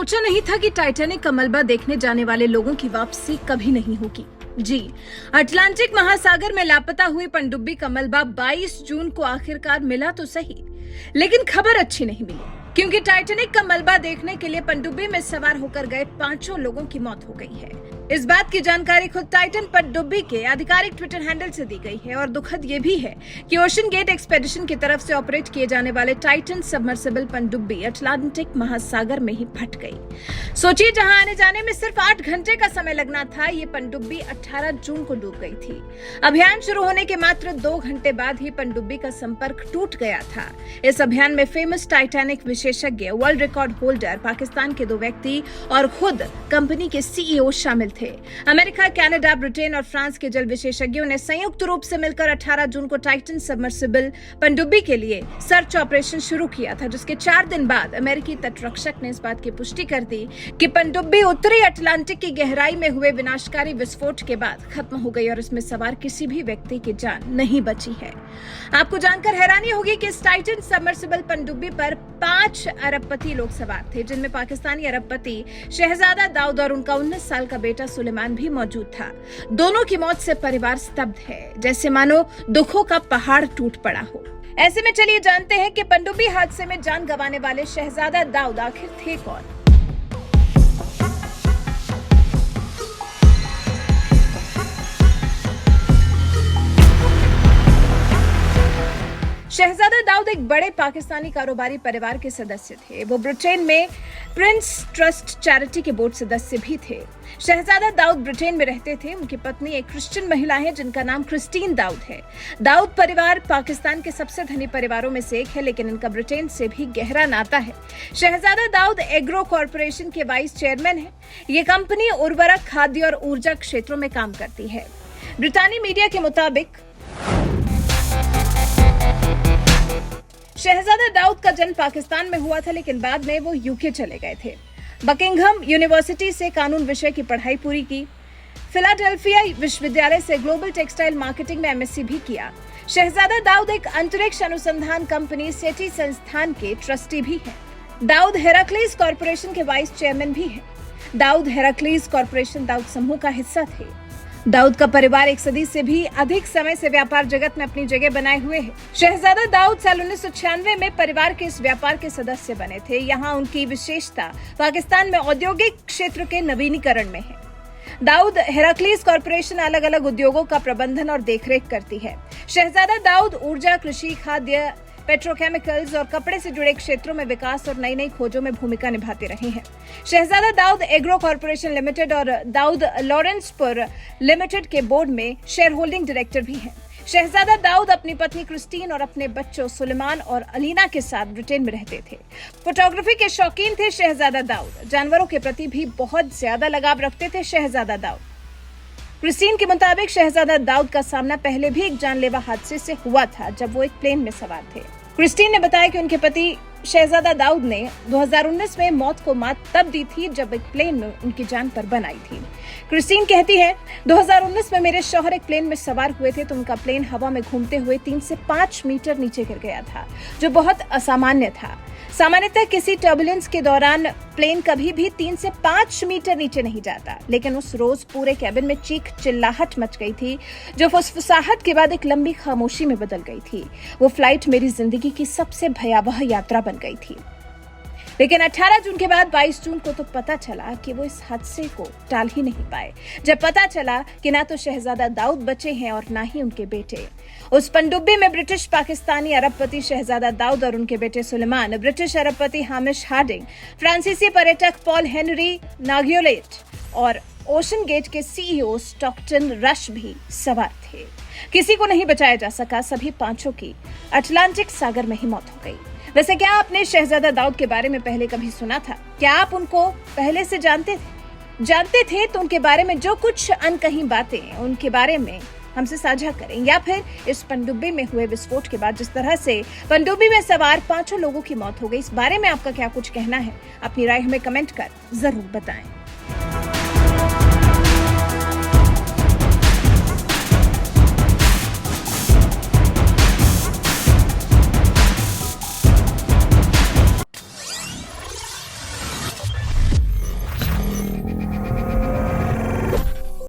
सोचा नहीं था कि टाइटैनिक का मलबा देखने जाने वाले लोगों की वापसी कभी नहीं होगी। जी, अटलांटिक महासागर में लापता हुई पनडुब्बी का मलबा 22 जून को आखिरकार मिला तो सही, लेकिन खबर अच्छी नहीं मिली, क्योंकि टाइटैनिक का मलबा देखने के लिए पनडुब्बी में सवार होकर गए 5 लोगों की मौत हो गई है। इस बात की जानकारी खुद टाइटन पनडुब्बी के आधिकारिक ट्विटर हैंडल से दी गई है और दुखद ये भी है कि ओशन गेट एक्सपेडिशन की तरफ से ऑपरेट किए जाने वाले टाइटन सबमर्सिबल पनडुब्बी अटलांटिक महासागर में ही फट गई। सोचिए, जहां आने जाने में सिर्फ 8 घंटे का समय लगना था, ये पनडुब्बी 18 जून को डूब गई थी। अभियान शुरू होने के मात्र 2 घंटे बाद ही पनडुब्बी का संपर्क टूट गया था। इस अभियान में फेमस टाइटैनिक विशेषज्ञ, वर्ल्ड रिकॉर्ड होल्डर, पाकिस्तान के 2 व्यक्ति और खुद कंपनी के सीईओ शामिल थे। अमेरिका, कनाडा, ब्रिटेन और फ्रांस के जल विशेषज्ञों ने संयुक्त रूप से मिलकर 18 जून को टाइटन सबमर्सिबल पनडुब्बी के लिए सर्च ऑपरेशन शुरू किया था, जिसके 4 दिन बाद अमेरिकी तटरक्षक ने इस बात की पुष्टि कर दी कि पनडुब्बी उत्तरी अटलांटिक की गहराई में हुए विनाशकारी विस्फोट के बाद खत्म हो गई और इसमें सवार किसी भी व्यक्ति की जान नहीं बची है। आपको जानकर हैरानी होगी कि इस टाइटन सबमर्सिबल पनडुब्बी पर 5 अरबपति लोग सवार थे, जिनमें पाकिस्तानी अरबपति शहजादा दाऊद और उनका 19 साल का बेटा सुलेमान भी मौजूद था। दोनों की मौत से परिवार स्तब्ध है, जैसे मानो दुखों का पहाड़ टूट पड़ा हो। ऐसे में चलिए जानते हैं कि पनडुब्बी हादसे में जान गंवाने वाले शहजादा दाऊद आखिर थे कौन। शहजादा दाऊद एक बड़े पाकिस्तानी कारोबारी परिवार के सदस्य थे। वो ब्रिटेन में प्रिंस ट्रस्ट चैरिटी के बोर्ड सदस्य भी थे। शहजादा दाऊद ब्रिटेन में रहते थे। उनकी पत्नी एक क्रिश्चियन महिला है जिनका नाम क्रिस्टीन दाऊद है। दाऊद परिवार पाकिस्तान के सबसे धनी परिवारों में से एक है, लेकिन इनका ब्रिटेन से भी गहरा नाता है। शहजादा दाऊद एग्रो कॉर्पोरेशन के वाइस चेयरमैन है। ये कंपनी उर्वरक, खाद्य और ऊर्जा क्षेत्रों में काम करती है। ब्रितानी मीडिया के मुताबिक शहजादा दाऊद का जन्म पाकिस्तान में हुआ था, लेकिन बाद में वो यूके चले गए थे। बकिंघम यूनिवर्सिटी से कानून विषय की पढ़ाई पूरी की। फिलाडेल्फिया विश्वविद्यालय से ग्लोबल टेक्सटाइल मार्केटिंग में एमएससी भी किया। शहजादा दाऊद एक अंतरिक्ष अनुसंधान कंपनी सेटी संस्थान के ट्रस्टी भी हैं। दाऊद हेराक्लीज कॉर्पोरेशन के वाइस चेयरमैन भी हैं। दाऊद हेराक्लीज कॉर्पोरेशन दाऊद समूह का हिस्सा थे। दाऊद का परिवार 1 सदी से भी अधिक समय से व्यापार जगत में अपनी जगह बनाए हुए है। शहजादा दाऊद साल 1996 में परिवार के इस व्यापार के सदस्य बने थे। यहाँ उनकी विशेषता पाकिस्तान में औद्योगिक क्षेत्र के नवीनीकरण में है। दाऊद हेराक्लीज कॉर्पोरेशन अलग अलग उद्योगों का प्रबंधन और देखरेख करती है। शहजादा दाऊद ऊर्जा, कृषि, खाद्य, पेट्रोकेमिकल्स और कपड़े से जुड़े क्षेत्रों में विकास और नई नई खोजों में भूमिका निभाते रहे हैं। शहजादा दाऊद एग्रो कॉर्पोरेशन लिमिटेड और दाऊद लॉरेंसपुर लिमिटेड के बोर्ड में शेयर होल्डिंग डायरेक्टर भी हैं। शहजादा दाऊद अपनी पत्नी क्रिस्टीन और अपने बच्चों सुलेमान और अलीना के साथ ब्रिटेन में रहते थे। फोटोग्राफी के शौकीन थे शहजादा दाऊद। जानवरों के प्रति भी बहुत ज्यादा लगाव रखते थे शहजादा दाऊद। क्रिस्टीन के मुताबिक शहजादा दाऊद का सामना पहले भी एक जानलेवा हादसे से हुआ था, जब वो एक प्लेन में सवार थे। क्रिस्टीन ने बताया कि उनके पति शहजादा दाऊद ने 2019 में मौत को मात तब दी थी जब एक प्लेन में उनकी जान पर बन आई थी। क्रिस्टीन कहती है, 2019 में मेरे शौहर एक प्लेन में सवार हुए थे तो उनका प्लेन हवा में घूमते हुए 3 से 5 मीटर नीचे गिर गया था, जो बहुत असामान्य था। सामान्यतः किसी टर्बुलेंस के दौरान प्लेन कभी भी 3 से 5 मीटर नीचे नहीं जाता, लेकिन उस रोज पूरे कैबिन में चीख चिल्लाहट मच गई थी, जो फुसफुसाहट के बाद एक लंबी खामोशी में बदल गई थी। वो फ्लाइट मेरी जिंदगी की सबसे भयावह यात्रा बन गई थी। लेकिन 18 जून के बाद 22 जून को तो पता चला कि वो इस हादसे को टाल ही नहीं पाए, जब पता चला कि ना तो शहजादा दाऊद बचे हैं और ना ही उनके बेटे। उस पनडुब्बी में ब्रिटिश पाकिस्तानी अरबपति शहजादा दाऊद और उनके बेटे सुलेमान, ब्रिटिश अरबपति हामिश हार्डिंग, फ्रांसीसी पर्यटक पॉल हेनरी नागियोलेट और ओशन गेट के सीईओ स्टॉकटन रश भी सवार थे। किसी को नहीं बचाया जा सका। सभी 5 की अटलांटिक सागर में ही मौत हो गई। वैसे क्या आपने शहजादा दाऊद के बारे में पहले कभी सुना था? क्या आप उनको पहले से जानते थे तो उनके बारे में जो कुछ अनकही बातें उनके बारे में हमसे साझा करें, या फिर इस पनडुब्बी में हुए विस्फोट के बाद जिस तरह से पनडुब्बी में सवार 5 लोगों की मौत हो गई, इस बारे में आपका क्या कुछ कहना है? अपनी राय हमें कमेंट कर जरूर बताएं।